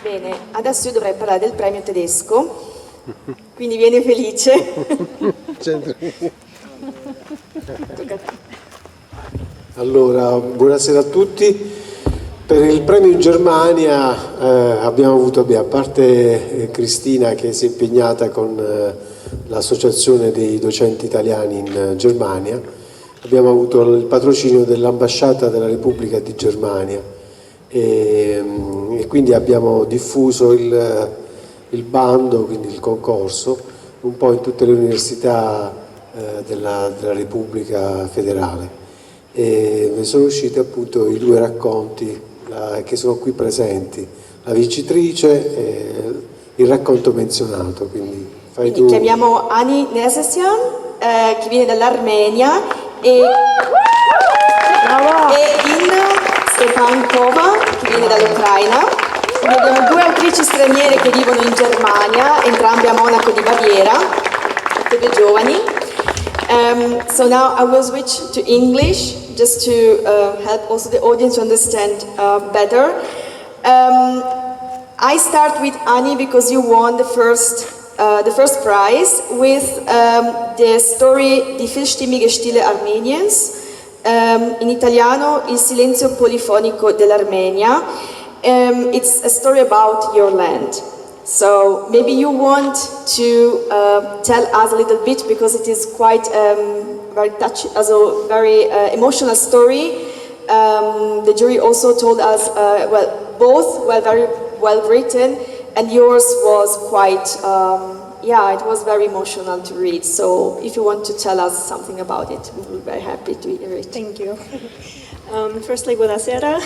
Bene, adesso io dovrei parlare del premio tedesco, quindi vieni felice. Allora, buonasera a tutti. Per il premio in Germania abbiamo avuto, a parte Cristina che si è impegnata con l'associazione dei docenti italiani in Germania, abbiamo avuto il patrocinio dell'ambasciata della Repubblica di Germania. E quindi abbiamo diffuso il bando, quindi il concorso, un po' in tutte le università della Repubblica Federale. E ne sono usciti appunto i due racconti che sono qui presenti, la vincitrice e il racconto menzionato. Quindi tu. Chiamiamo Nersesyan, che viene dall'Armenia, e Stepankova, che viene dall'Ucraina. Abbiamo due autrici straniere che vivono in Germania, entrambe a Monaco di Baviera, tutte due giovani. So now I will switch to English, just to help also the audience to understand better. I start with Annie because you won the first prize with the story Die vielstimmige Stille Armeniens. In italiano, Il silenzio polifonico dell'Armenia. It's a story about your land. So maybe you want to tell us a little bit, because it is quite very touching, also very emotional story. The jury also told us, both were very well written, and yours was quite, it was very emotional to read. So if you want to tell us something about it, we will be very happy to hear it. Thank you. Firstly, buonasera.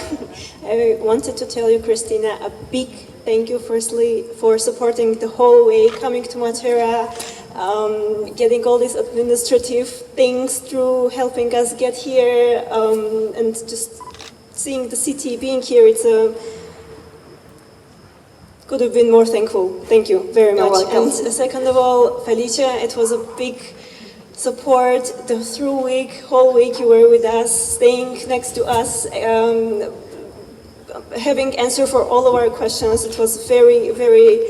I wanted to tell you, Christina, a big thank you firstly for supporting the whole way, coming to Matera, getting all these administrative things through, helping us get here, and just seeing the city, being here. Could have been more thankful. Thank you very much. And second of all, Felicia, it was a big support. The whole week you were with us, staying next to us, having answer for all of our questions. It was very, very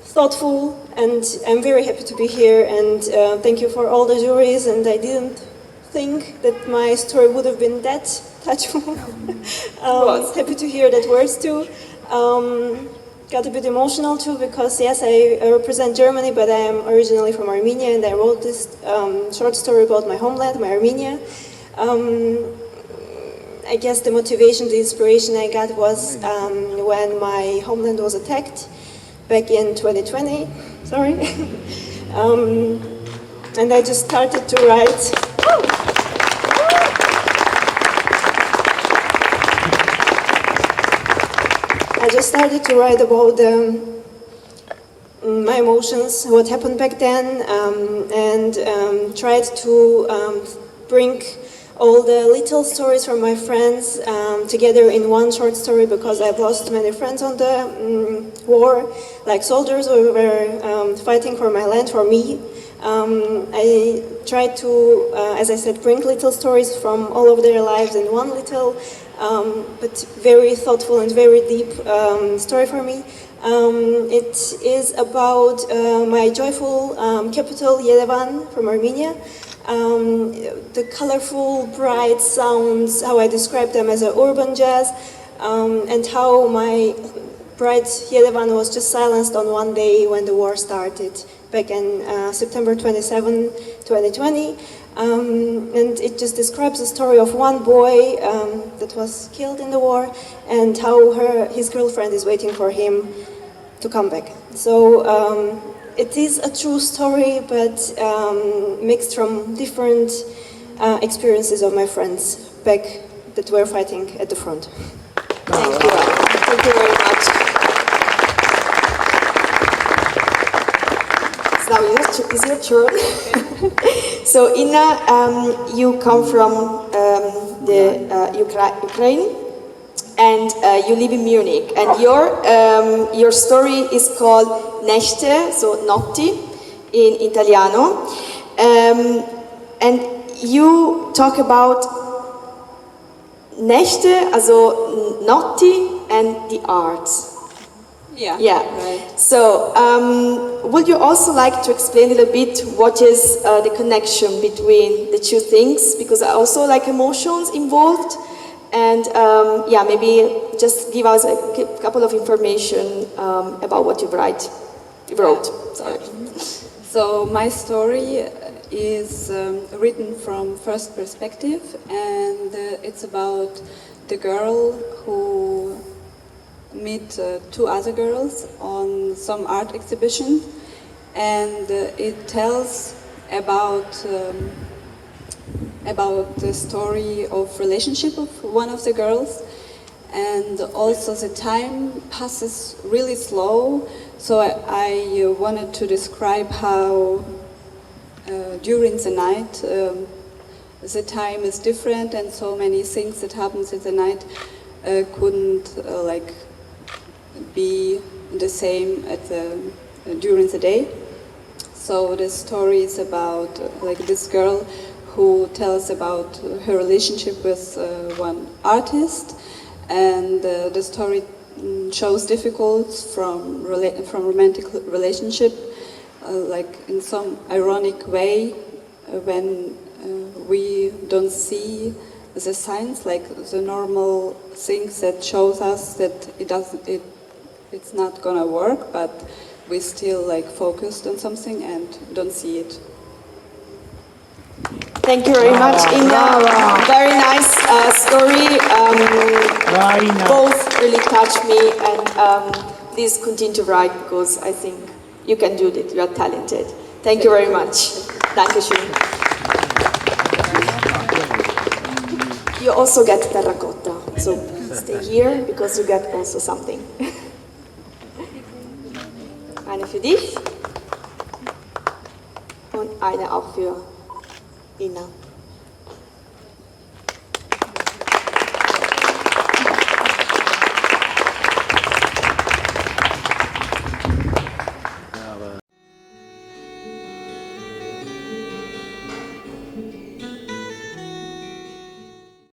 thoughtful, and I'm very happy to be here. And thank you for all the juries. And I didn't think that my story would have been that touchful. Happy to hear that words too. Got a bit emotional too, because yes, I represent Germany, but I am originally from Armenia, and I wrote this short story about my homeland, my Armenia. I guess the motivation, the inspiration I got was when my homeland was attacked back in 2020, sorry. And I just started to write. I just started to write about my emotions, what happened back then, and tried to bring all the little stories from my friends together in one short story, because I've lost many friends on the war, like soldiers who were fighting for my land, for me. I tried to, as I said, bring little stories from all of their lives in one little, but very thoughtful and very deep story for me. It is about my joyful capital, Yerevan, from Armenia. The colorful, bright sounds, how I describe them as an urban jazz, and how my bright Yerevan was just silenced on one day when the war started, back in September 27, 2020. And it just describes the story of one boy that was killed in the war, and how his girlfriend is waiting for him to come back. So it is a true story, but mixed from different experiences of my friends back that were fighting at the front. Thank you. Thank you very much. So now is your turn. So Inna, you come from the Ukraine, and you live in Munich. And your story is called Nächte, so notti in Italiano. And you talk about Nächte, also notti, and the arts. Yeah. Right. So, would you also like to explain a little bit what is the connection between the two things? Because I also like emotions involved, and maybe just give us a couple of information about what you wrote. Sorry. So my story is written from first perspective, and it's about the girl who meet two other girls on some art exhibition, and it tells about the story of relationship of one of the girls, and also the time passes really slow. So I wanted to describe how during the night the time is different, and so many things that happens in the night couldn't be the same during the day. So the story is about this girl who tells about her relationship with one artist, and the story shows difficulties from romantic relationship, in some ironic way, when we don't see the signs, like the normal things that shows us that it's not gonna work, but we still focused on something and don't see it. Thank you very much, Inna. Very nice story. Both really touched me, and please continue to write, because I think you can do it. You are talented. Thank you very much. Dankeschön. You also get terracotta, so stay here because you get also something. Eine für dich und eine auch für Inna.